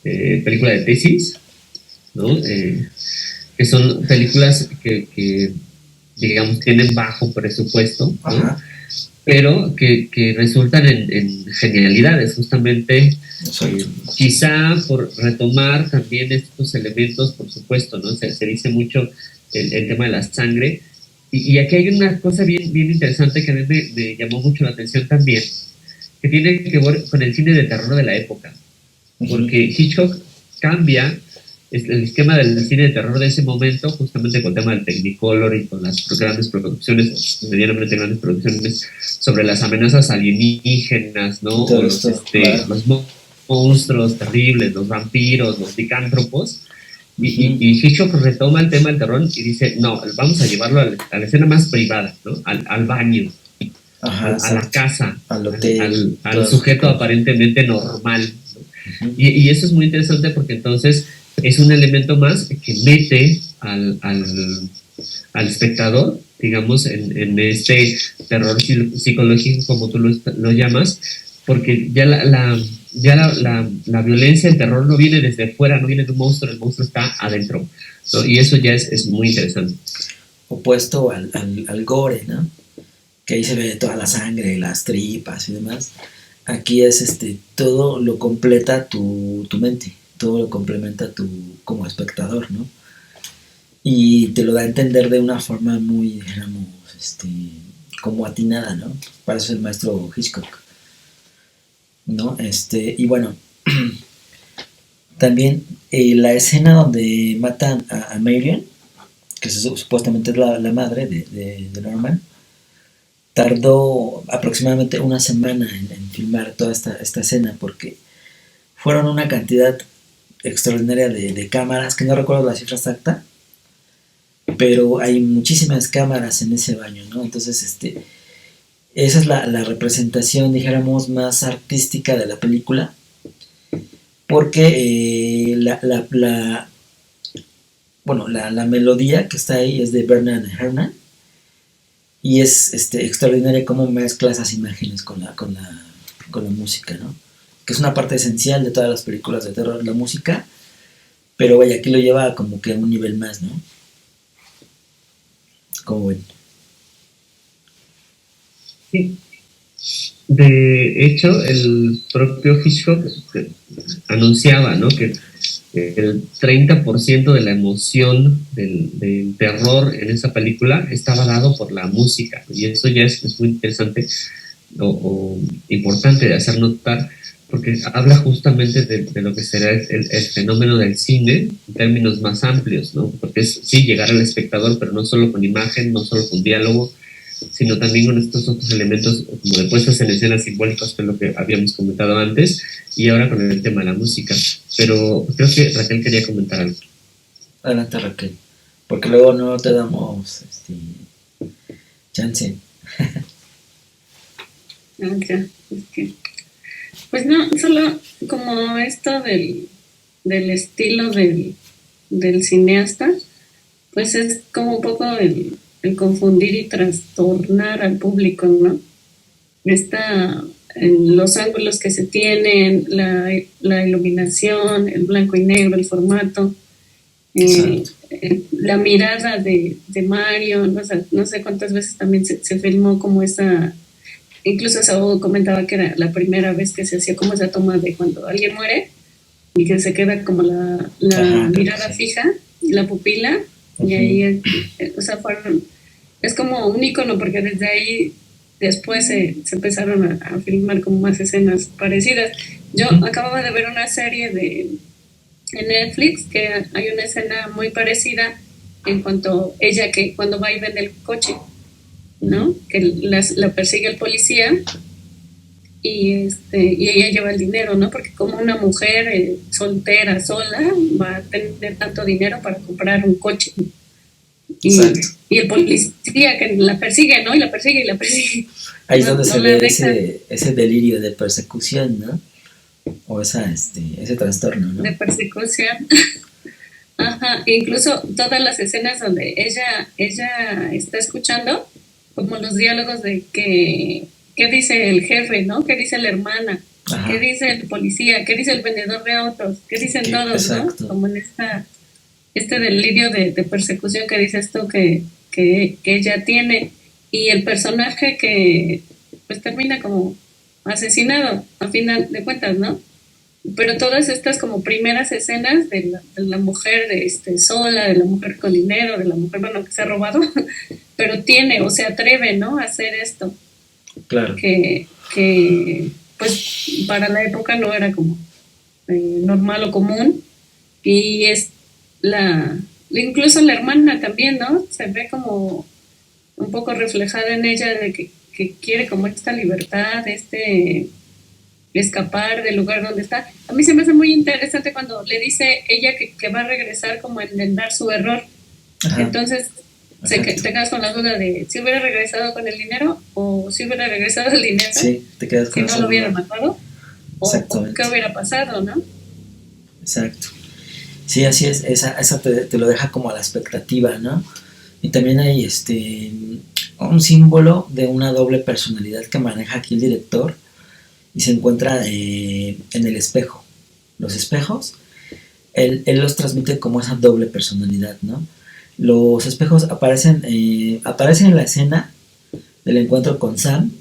película de Tesis, ¿no? Que son películas que digamos, tienen bajo presupuesto, ¿no? Pero que resultan en genialidades, justamente, quizá por retomar también estos elementos, por supuesto, ¿no? Se dice mucho el tema de la sangre, y aquí hay una cosa bien, bien interesante que a mí me llamó mucho la atención también, que tiene que ver con el cine de terror de la época, porque Hitchcock cambia el esquema del cine de terror de ese momento, justamente con el tema del Technicolor y con las grandes producciones, medianamente grandes producciones, sobre las amenazas alienígenas, ¿no? O los, claro, los monstruos terribles, los vampiros, los licántropos. Y Hitchcock retoma el tema del terror y dice, no, vamos a llevarlo a la escena más privada, ¿no? Al baño, a la casa, al sujeto aparentemente normal, ¿no? Y eso es muy interesante porque entonces es un elemento más que mete al espectador, digamos, en este terror psicológico, como tú lo llamas, porque ya la violencia, el terror no viene desde fuera, no viene de un monstruo, el monstruo está adentro, ¿no? Y eso ya es muy interesante. Opuesto al gore, ¿no? Que ahí se ve toda la sangre, las tripas y demás. Aquí es todo lo completa tu mente, todo lo complementa tú como espectador, ¿no? Y te lo da a entender de una forma muy, digamos, como atinada, ¿no? Para eso es el maestro Hitchcock, ¿no? Y bueno, también la escena donde matan a Marion, que supuestamente es la madre de Norman, tardó aproximadamente una semana en filmar toda esta escena, porque fueron una cantidad extraordinaria de cámaras, que no recuerdo la cifra exacta, pero hay muchísimas cámaras en ese baño, ¿no? Entonces, esa es la representación, dijéramos, más artística de la película, porque la melodía que está ahí es de Bernard Herrmann, y es extraordinaria cómo mezcla esas imágenes con la música, ¿no? Que es una parte esencial de todas las películas de terror, la música, pero vaya, aquí lo lleva como que a un nivel más, ¿no? ¿Cómo ven? Sí. De hecho, el propio Hitchcock anunciaba, ¿no? Que el 30% de la emoción del terror en esa película estaba dado por la música, y eso ya es muy interesante o importante de hacer notar, porque habla justamente de lo que será el fenómeno del cine en términos más amplios, ¿no? Porque es, sí, llegar al espectador, pero no solo con imagen, no solo con diálogo, sino también con estos otros elementos como de puestas en escenas simbólicas, que es lo que habíamos comentado antes, y ahora con el tema de la música. Pero creo que Raquel quería comentar algo. Adelante, Raquel, porque luego no te damos chance. Ya, pues no, solo como esto del estilo del cineasta, pues es como un poco el confundir y trastornar al público, ¿no? Está en los ángulos que se tienen, la iluminación, el blanco y negro, el formato, la mirada de Mario, no sé cuántas veces también se filmó como esa, incluso Saúl comentaba que era la primera vez que se hacía como esa toma de cuando alguien muere y que se queda como la mirada fija, la pupila, y ahí, o sea, es como un icono, porque desde ahí después se empezaron a filmar como más escenas parecidas. Yo acababa de ver una serie en Netflix que hay una escena muy parecida en cuanto ella que cuando va y vende el coche, ¿no? Que la persigue el policía y ella lleva el dinero, ¿no? Porque como una mujer soltera, sola, va a tener tanto dinero para comprar un coche. Y el policía que la persigue, ¿no? Y la persigue y la persigue. Ahí es donde se ve ese delirio de persecución, ¿no? O ese trastorno, ¿no? De persecución. Ajá, incluso todas las escenas donde ella está escuchando, como los diálogos de qué dice el jefe, ¿no? ¿Qué dice la hermana? Ajá. ¿Qué dice el policía? ¿Qué dice el vendedor de autos? ¿Qué dicen todos, exacto, ¿no? Como en este delirio de persecución que dice esto que ella tiene, y el personaje que pues termina como asesinado a final de cuentas, ¿no? Pero todas estas como primeras escenas de la mujer sola, de la mujer con dinero, de la mujer, bueno, que se ha robado, pero tiene o se atreve, ¿no? A hacer esto. Claro. Que pues para la época no era como normal o común, y es incluso la hermana también, ¿no? Se ve como un poco reflejada en ella de que quiere como esta libertad, escapar del lugar donde está. A mí se me hace muy interesante cuando le dice ella que va a regresar como a enmendar su error. Ajá. Entonces te quedas con la duda de si hubiera regresado con el dinero o si hubiera regresado el dinero, sí, te quedas con si no lo hubiera matado, o qué hubiera pasado, ¿no? Exacto. Sí, así es, esa te lo deja como a la expectativa, ¿no? Y también hay un símbolo de una doble personalidad que maneja aquí el director, y se encuentra en el espejo. Los espejos, él los transmite como esa doble personalidad, ¿no? Los espejos aparecen en la escena del encuentro con Sam,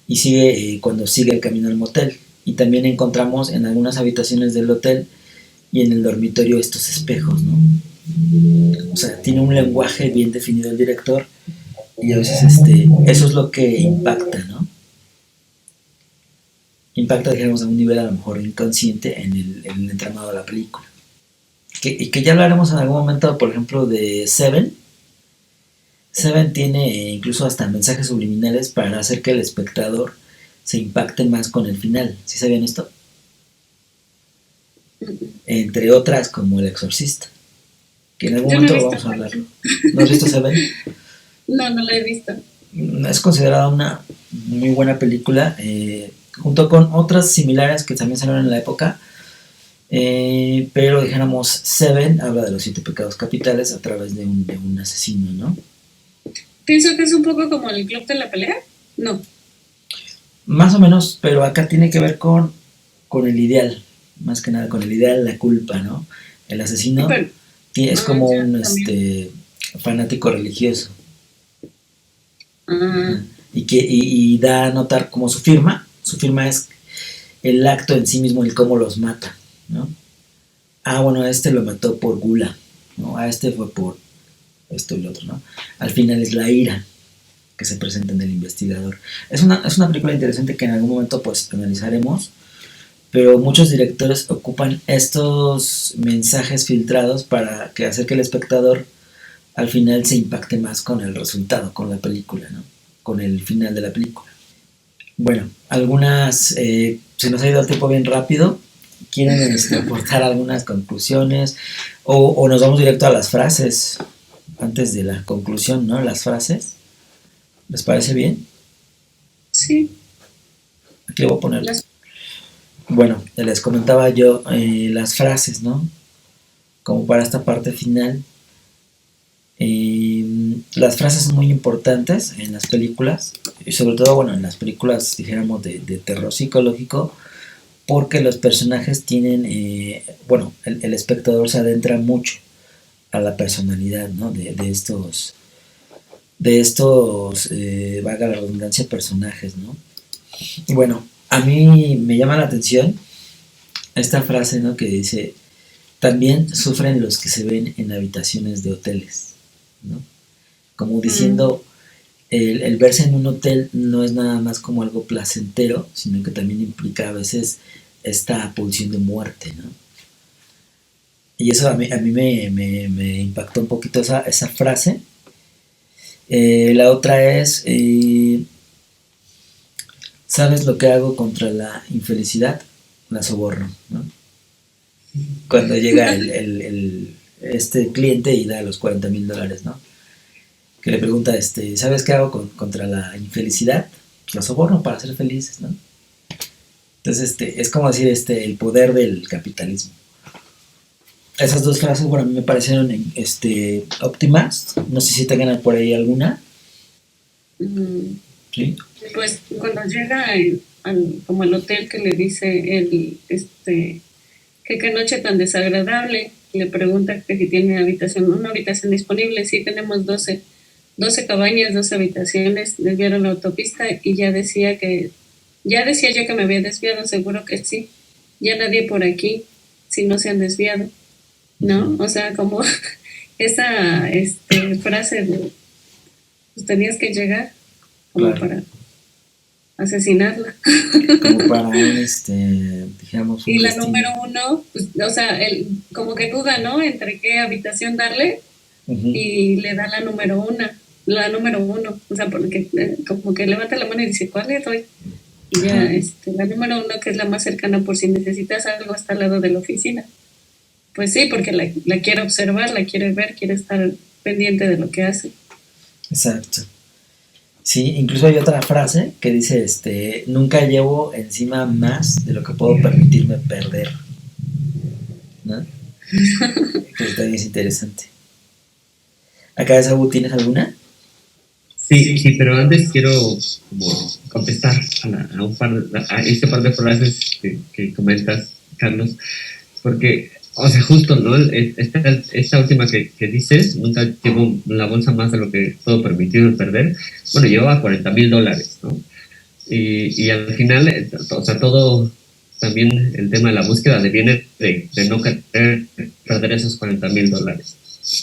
y sigue cuando sigue el camino al motel. Y también encontramos en algunas habitaciones del hotel y en el dormitorio estos espejos, ¿no? O sea, tiene un lenguaje bien definido el director, y a veces eso es lo que impacta, ¿no? Impacta, digamos, a un nivel a lo mejor inconsciente en el entramado de la película. Y que ya hablaremos en algún momento, por ejemplo, de Seven. Seven tiene incluso hasta mensajes subliminales para hacer que el espectador se impacte más con el final. ¿Sí sabían esto? Entre otras, como El Exorcista, que en algún momento vamos a hablarlo. ¿No has visto Seven? No la he visto. Es considerada una muy buena película, junto con otras similares que también salieron en la época, pero dijéramos Seven habla de los 7 pecados capitales a través de un asesino, ¿no? Pienso que es un poco como el Club de la Pelea, ¿no? Más o menos, pero acá tiene que ver con el ideal, más que nada con el ideal, la culpa, ¿no? El asesino es como un fanático religioso. Y da a notar como su firma es el acto en sí mismo, el cómo los mata, ¿no? bueno, este lo mató por gula, ¿no? A este fue por esto y lo otro, ¿no? Al final es la ira que se presenta en el investigador. Es una película interesante que en algún momento pues analizaremos, pero muchos directores ocupan estos mensajes filtrados para que hacer que el espectador al final se impacte más con el resultado, con la película, ¿no? Con el final de la película. Bueno, se nos ha ido el tiempo bien rápido. ¿Quieren aportar algunas conclusiones? O nos vamos directo a las frases antes de la conclusión, ¿no? Las frases. ¿Les parece bien? Sí. Aquí le voy a poner. Bueno, les comentaba yo las frases, ¿no? Como para esta parte final. Las frases son muy importantes en las películas, y sobre todo, bueno, en las películas, dijéramos, de terror psicológico, porque los personajes tienen, el espectador se adentra mucho a la personalidad, ¿no? De estos, valga la redundancia, personajes, ¿no? Y bueno, a mí me llama la atención esta frase, ¿no? Que dice, también sufren los que se ven en habitaciones de hoteles, ¿no? Como diciendo, el verse en un hotel no es nada más como algo placentero, sino que también implica a veces esta pulsión de muerte, ¿no? Y eso a mí me impactó un poquito esa frase. La otra es, ¿sabes lo que hago contra la infelicidad? La soborno, ¿no? Cuando llega este cliente y da los $40,000, ¿no? Que le pregunta, ¿sabes qué hago contra la infelicidad? Lo soborno para ser felices, ¿no? Entonces, es como decir, el poder del capitalismo. Esas dos frases, bueno, a mí me parecieron óptimas. No sé si tengan por ahí alguna. ¿Sí? Pues cuando llega como al hotel, que le dice que qué noche tan desagradable, le pregunta que si tiene una habitación disponible. Sí, tenemos 12 cabañas, 12 habitaciones, desviaron la autopista y ya decía yo que me había desviado, seguro que sí, ya nadie por aquí, si no se han desviado, ¿no? O sea, como esa frase de, pues tenías que llegar como claro, para asesinarla. Como para digamos... Y la destino. Número 1, pues, o sea, como que duda, ¿no? Entre qué habitación darle, y le da la número 1, o sea, porque como que levanta la mano y dice, ¿cuál le doy? Y ya, la número 1, que es la más cercana por si necesitas algo, está al lado de la oficina. Pues sí, porque la quiere observar, la quiere ver, quiere estar pendiente de lo que hace. Exacto. Sí, incluso hay otra frase que dice, nunca llevo encima más de lo que puedo permitirme perder, ¿no? Que también es interesante. ¿Acá, Saúl, tienes alguna? Sí, pero antes quiero como contestar a este par de frases que comentas, Carlos, porque, o sea, justo, ¿no? Esta última que dices, nunca llevo la bolsa más de lo que puedo permitirme perder. Bueno, llevaba $40,000, ¿no? Y al final, o sea, todo también el tema de la búsqueda viene de no querer perder esos $40,000,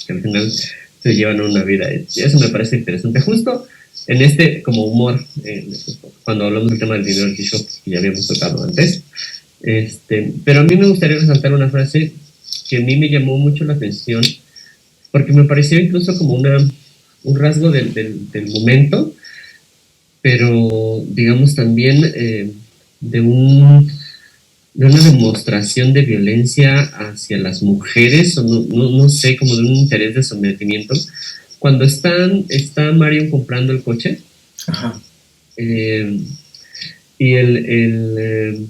que al final se llevan una vida. Y eso me parece interesante. Justo en como humor, cuando hablamos del tema del dinero que ya habíamos tocado antes. Pero a mí me gustaría resaltar una frase que a mí me llamó mucho la atención, porque me pareció incluso como un rasgo del momento, pero digamos también de una demostración de violencia hacia las mujeres, o no sé, como de un interés de sometimiento. Cuando está Marion comprando el coche, y el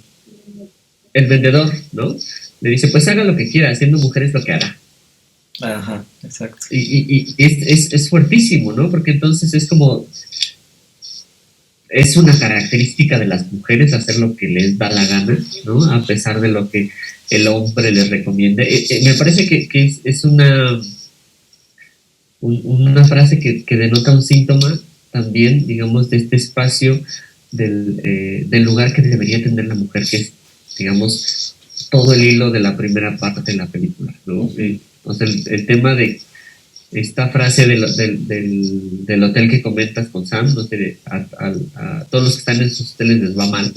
vendedor, ¿no? Le dice, pues haga lo que quiera, siendo mujer es lo que hará. Ajá, exacto. Y es fuertísimo, ¿no? Porque entonces es como, es una característica de las mujeres hacer lo que les da la gana, ¿no? A pesar de lo que el hombre les recomiende. Me parece que es una frase que denota un síntoma también, digamos, de este espacio del lugar que debería tener la mujer, que es, digamos, todo el hilo de la primera parte de la película, ¿no? O sea, el tema de esta frase del hotel que comentas con Sam, no sé, a todos los que están en sus hoteles les va mal.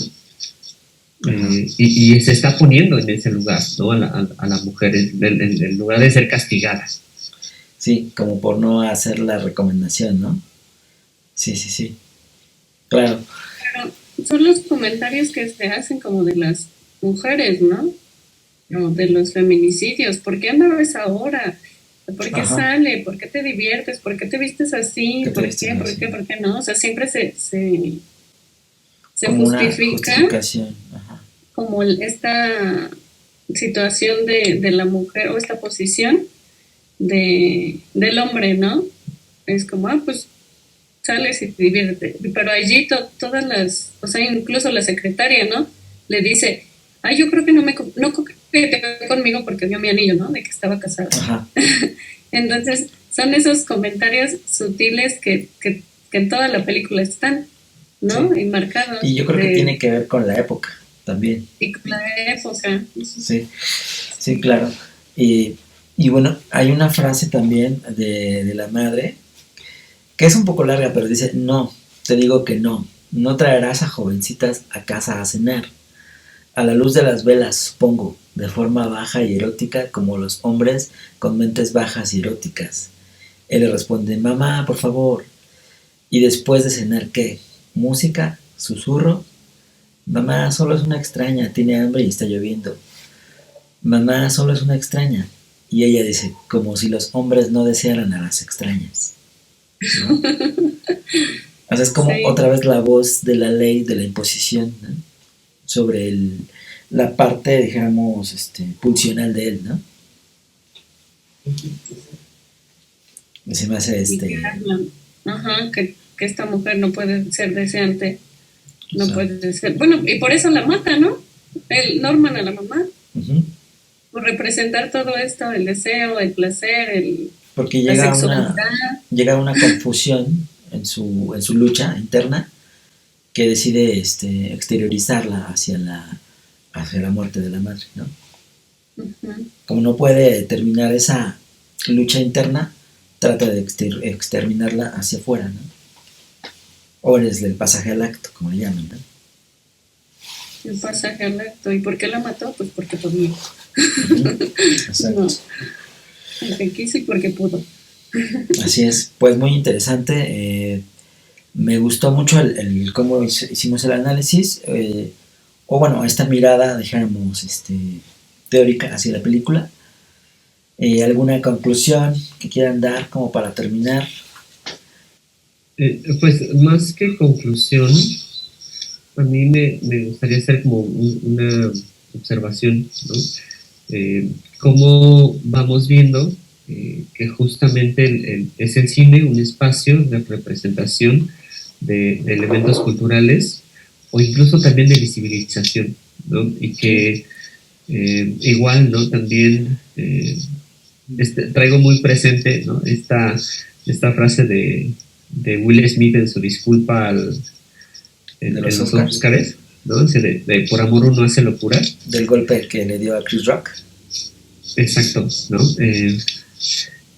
Y se está poniendo en ese lugar, ¿no? A la mujer, en lugar de ser castigada. Sí, como por no hacer la recomendación, ¿no? Sí, sí, sí. Claro. Pero son los comentarios que se hacen como de las mujeres, ¿no? O de los feminicidios. ¿Por qué andabas ahora? ¿Por qué Ajá. sale? ¿Por qué te diviertes? ¿Por qué te vistes así? ¿Qué te ¿Por vistes qué? ¿Por así? qué? ¿Por qué no? O sea, siempre se Como una justifica justificación. Ajá. como esta situación de la mujer o esta posición del hombre, ¿no? Es como, pues sales y te diviertes. Pero allí todas las, o sea, incluso la secretaria, ¿no? Le dice, yo creo que no coquetea conmigo porque vio mi anillo, ¿no? De que estaba casada. Ajá. Entonces, son esos comentarios sutiles que en toda la película están, ¿no? Sí. Y marcados. Y yo creo que tiene que ver con la época también. Y con la época. Sí, sí, claro. Y bueno, hay una frase también de la madre que es un poco larga, pero dice, no, te digo que no, no traerás a jovencitas a casa a cenar. A la luz de las velas, supongo, de forma baja y erótica, como los hombres con mentes bajas y eróticas. Él le responde, mamá, por favor. Y después de cenar, ¿qué? ¿Música? ¿Susurro? Mamá, solo es una extraña, tiene hambre y está lloviendo. Mamá, solo es una extraña. Y ella dice, como si los hombres no desearan a las extrañas, ¿no? O sea, es como Sí. otra vez la voz de la ley, de la imposición, ¿no? Sobre la parte, digamos, pulsional de él, ¿no? Se me hace Y que hablan, que esta mujer no puede ser deseante, no puede ser. Bueno, y por eso la mata, ¿no? Norman a la mamá, uh-huh. por representar todo esto, el deseo, el placer, porque la sexualidad. Llega a una confusión en su lucha interna que decide exteriorizarla hacia la muerte de la madre, ¿no? Uh-huh. Como no puede terminar esa lucha interna, trata de exterminarla hacia afuera, ¿no? O es el pasaje al acto, como le llaman, ¿no? El pasaje al acto. ¿Y por qué la mató? Pues porque podía. Uh-huh. Exacto. No, porque quiso y porque pudo. Así es, pues muy interesante. Me gustó mucho el cómo hicimos el análisis, o bueno, esta mirada, dijéramos, teórica hacia la película. ¿Alguna conclusión que quieran dar como para terminar? Pues más que conclusión, a mí me gustaría hacer como una observación, ¿no? Cómo vamos viendo que justamente es el cine un espacio de representación de elementos culturales o incluso también de visibilización, ¿no? Y que igual, ¿no? También traigo muy presente, ¿no? Esta frase de Will Smith en su disculpa en los Oscars, ¿no? De por amor uno hace locura. Del golpe que le dio a Chris Rock. Exacto, ¿no?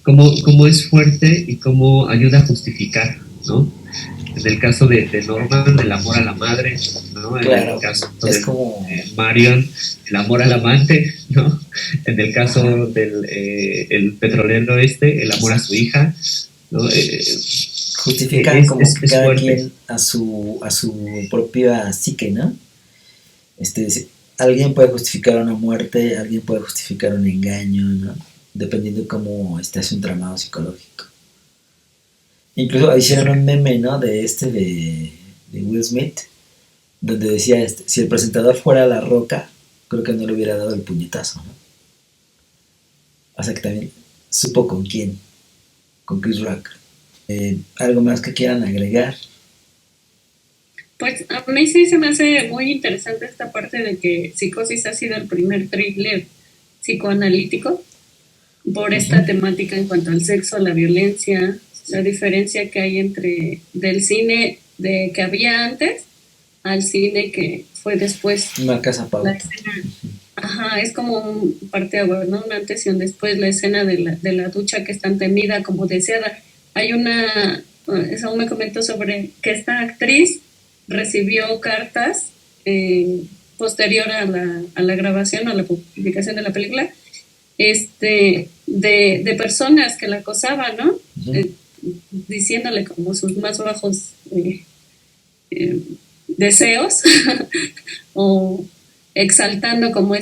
Cómo es fuerte y cómo ayuda a justificar, ¿no? En el caso de Norman, el amor a la madre, ¿no? Claro, en el caso es de como... Marion, el amor al amante, ¿no? En el caso del el petrolero el amor a su hija, ¿no? Justifican como que cada fuerte. quien a su propia psique, ¿no? Alguien puede justificar una muerte, alguien puede justificar un engaño, ¿no? Dependiendo de cómo esté su entramado psicológico. Incluso hicieron un meme, ¿no? De Will Smith, donde decía, si el presentador fuera La Roca, creo que no le hubiera dado el puñetazo, ¿no? O sea que también supo con quién, con Chris Rock. ¿Algo más que quieran agregar? Pues a mí sí se me hace muy interesante esta parte de que Psicosis ha sido el primer thriller psicoanalítico por esta temática en cuanto al sexo, la violencia, la diferencia que hay entre del cine que había antes al cine que fue después. Marca esa pauta. ajá, es como un parteaguas, ¿no? Un antes y un después, la escena de la ducha que es tan temida como deseada. Hay una, eso me comentó sobre que esta actriz recibió cartas posterior a la grabación, a la publicación de la película, de personas que la acosaban, ¿no? Ujú. Eh, Diciéndole como sus más bajos eh, deseos o exaltando como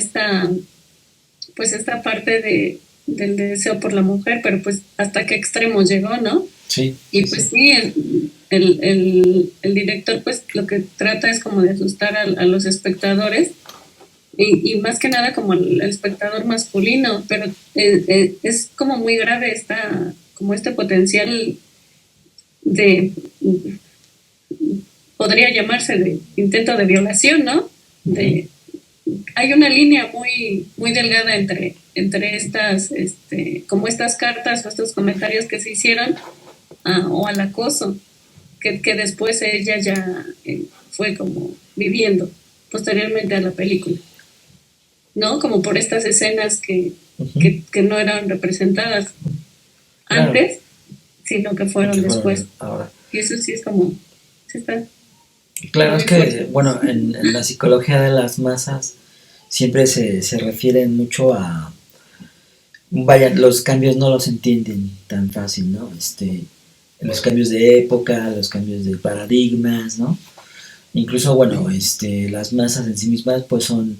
pues esta parte del deseo por la mujer, pero pues hasta qué extremo llegó, ¿no? Sí, Y sí, pues sí. sí, el director pues lo que trata es como de asustar a los espectadores y más que nada como el espectador masculino, pero es como muy grave como este potencial de, podría llamarse de intento de violación, ¿no? Ujú. De, hay una línea muy delgada entre como estas cartas o estos comentarios que se hicieron o al acoso que después ella ya fue como viviendo posteriormente a la película, ¿no? Como por estas escenas Ujú. que no eran representadas Claro, antes, sino que y fueron que fueron después. ahora. Y eso sí es como, sí está Claro, es muy fuerte. que, bueno, en la psicología de las masas siempre se refieren mucho a, vaya, los cambios no los entienden tan fácil, ¿no? Los cambios de época, los cambios de paradigmas, ¿no? Incluso, bueno, las masas en sí mismas, pues son,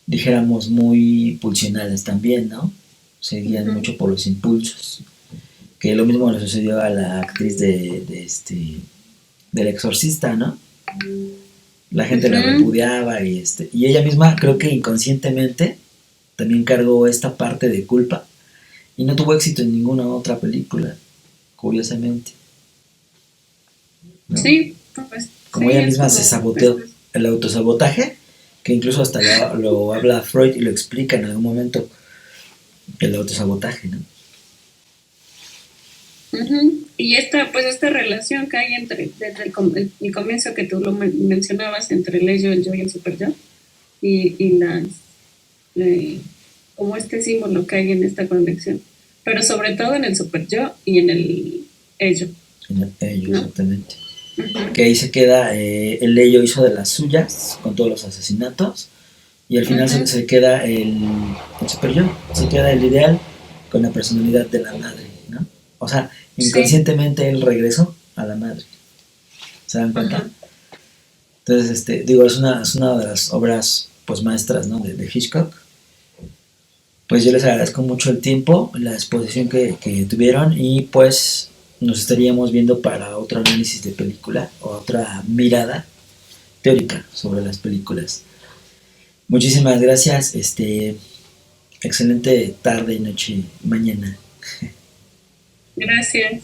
dijéramos, muy pulsionales también, ¿no? Se guían Ujú. mucho por los impulsos. Que lo mismo le sucedió a la actriz del exorcista, ¿no? La gente la Ujú. repudiaba y ella misma creo que inconscientemente también cargó esta parte de culpa y no tuvo éxito en ninguna otra película, curiosamente, ¿no? Sí, pues Como sí, ella es misma se como, saboteó, el autosabotaje, que incluso hasta lo habla Freud y lo explica en algún momento, el autosabotaje, ¿no? ujú. Y pues esta relación que hay desde el comienzo que tú lo mencionabas entre el yo y el super yo, y eh, como este símbolo que hay en esta conexión, pero sobre todo en el super yo y en el ello, En ello, ¿no? exactamente. Que Ujú, ahí se queda, el ello hizo de las suyas con todos los asesinatos y al final ujú. se queda el super yo, se queda el ideal con la personalidad de la madre, ¿no? O sea, Sí, inconscientemente él regresó a la madre, ¿se dan cuenta? ajá. Entonces, digo, es una de las obras pues maestras, ¿no? De Hitchcock. Pues yo les agradezco mucho el tiempo, la exposición que tuvieron y pues nos estaríamos viendo para otro análisis de película o otra mirada teórica sobre las películas. Muchísimas gracias, excelente tarde, noche, mañana. Gracias.